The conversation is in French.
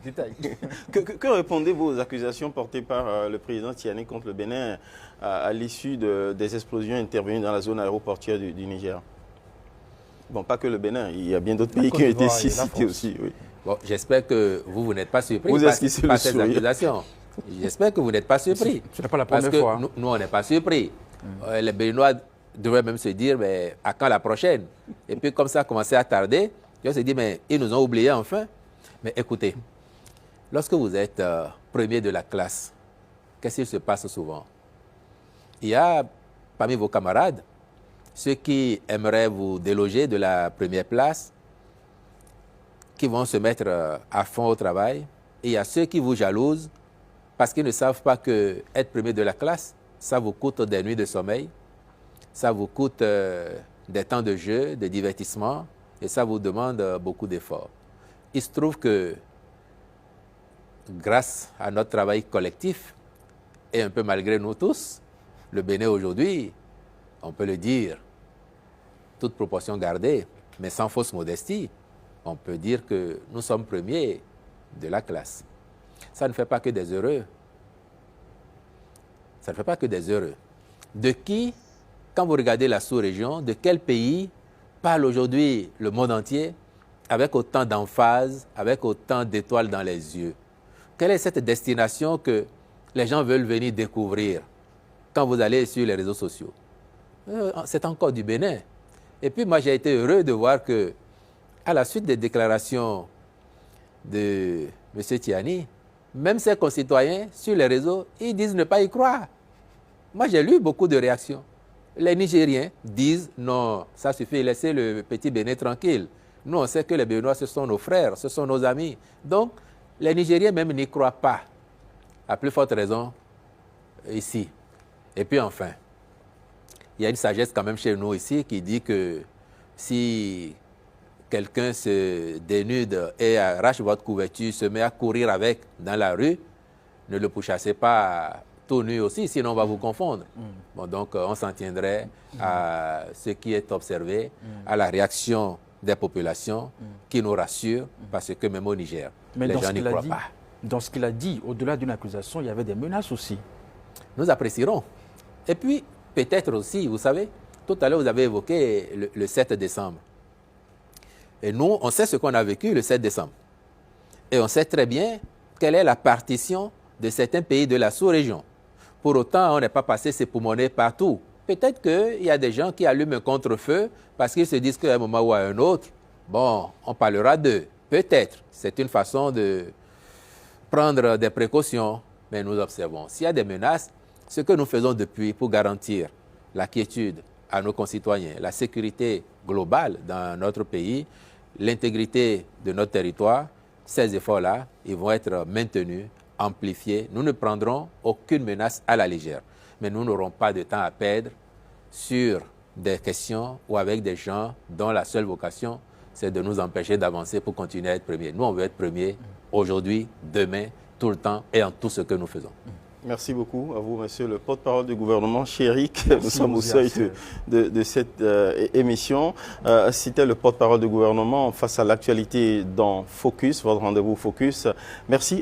détail. Que répondez-vous aux accusations portées par le président Tiani contre le Bénin à l'issue des explosions intervenues dans la zone aéroportuaire du Niger? Bon, pas que le Bénin, il y a bien d'autres pays qui ont été cités aussi. Oui. Bon, j'espère que vous n'êtes pas surpris par ces accusations. J'espère que vous n'êtes pas surpris. Ce n'est pas la première fois. Parce que nous, on n'est pas surpris. Les Béninois devraient même se dire, mais à quand la prochaine? Et puis, comme ça a commencé à tarder, ils se dit, mais ils nous ont oubliés enfin. Mais écoutez, lorsque vous êtes premier de la classe, qu'est-ce qui se passe souvent? Il y a parmi vos camarades ceux qui aimeraient vous déloger de la première place, qui vont se mettre à fond au travail. Et il y a ceux qui vous jalousent parce qu'ils ne savent pas que être premier de la classe, ça vous coûte des nuits de sommeil, ça vous coûte des temps de jeu, de divertissement, et ça vous demande beaucoup d'efforts. Il se trouve que grâce à notre travail collectif, et un peu malgré nous tous, le Bénin aujourd'hui, on peut le dire, toute proportion gardée, mais sans fausse modestie, on peut dire que nous sommes premiers de la classe. Ça ne fait pas que des heureux. Ça ne fait pas que des heureux. De qui, quand vous regardez la sous-région, de quel pays parle aujourd'hui le monde entier avec autant d'emphase, avec autant d'étoiles dans les yeux? Quelle est cette destination que les gens veulent venir découvrir quand vous allez sur les réseaux sociaux? C'est encore du Bénin. Et puis moi, j'ai été heureux de voir que, à la suite des déclarations de M. Tiani, même ses concitoyens sur les réseaux, ils disent ne pas y croire. Moi, j'ai lu beaucoup de réactions. Les Nigériens disent non, ça suffit, laissez le petit Bénin tranquille. Nous, on sait que les Béninois, ce sont nos frères, ce sont nos amis. Donc, les Nigériens même n'y croient pas. À plus forte raison, ici. Et puis enfin, il y a une sagesse quand même chez nous ici qui dit que si quelqu'un se dénude et arrache votre couverture, se met à courir avec dans la rue, ne le pourchassez pas tout nu aussi, sinon on va vous confondre. Bon, donc on s'en tiendrait à ce qui est observé, à la réaction des populations qui nous rassure, parce que même au Niger, les gens n'y croient pas. Dans ce qu'il a dit, au-delà d'une accusation, il y avait des menaces aussi. Nous apprécierons. Et puis, peut-être aussi, vous savez, tout à l'heure, vous avez évoqué le 7 décembre. Et nous, on sait ce qu'on a vécu le 7 décembre. Et on sait très bien quelle est la partition de certains pays de la sous-région. Pour autant, on n'est pas passé s'époumoner partout. Peut-être qu'il y a des gens qui allument un contre-feu parce qu'ils se disent qu'à un moment ou à un autre, bon, on parlera d'eux. Peut-être. C'est une façon de prendre des précautions, mais nous observons. S'il y a des menaces, ce que nous faisons depuis pour garantir la quiétude à nos concitoyens, la sécurité globale dans notre pays, l'intégrité de notre territoire, ces efforts-là, ils vont être maintenus, amplifiés. Nous ne prendrons aucune menace à la légère. Mais nous n'aurons pas de temps à perdre sur des questions ou avec des gens dont la seule vocation, c'est de nous empêcher d'avancer pour continuer à être premiers. Nous, on veut être premiers aujourd'hui, demain, tout le temps et en tout ce que nous faisons. Merci beaucoup à vous, monsieur le porte-parole du gouvernement. Chéric, nous sommes au seuil de cette émission. C'était le porte-parole du gouvernement face à l'actualité dans Focus, votre rendez-vous Focus. Merci.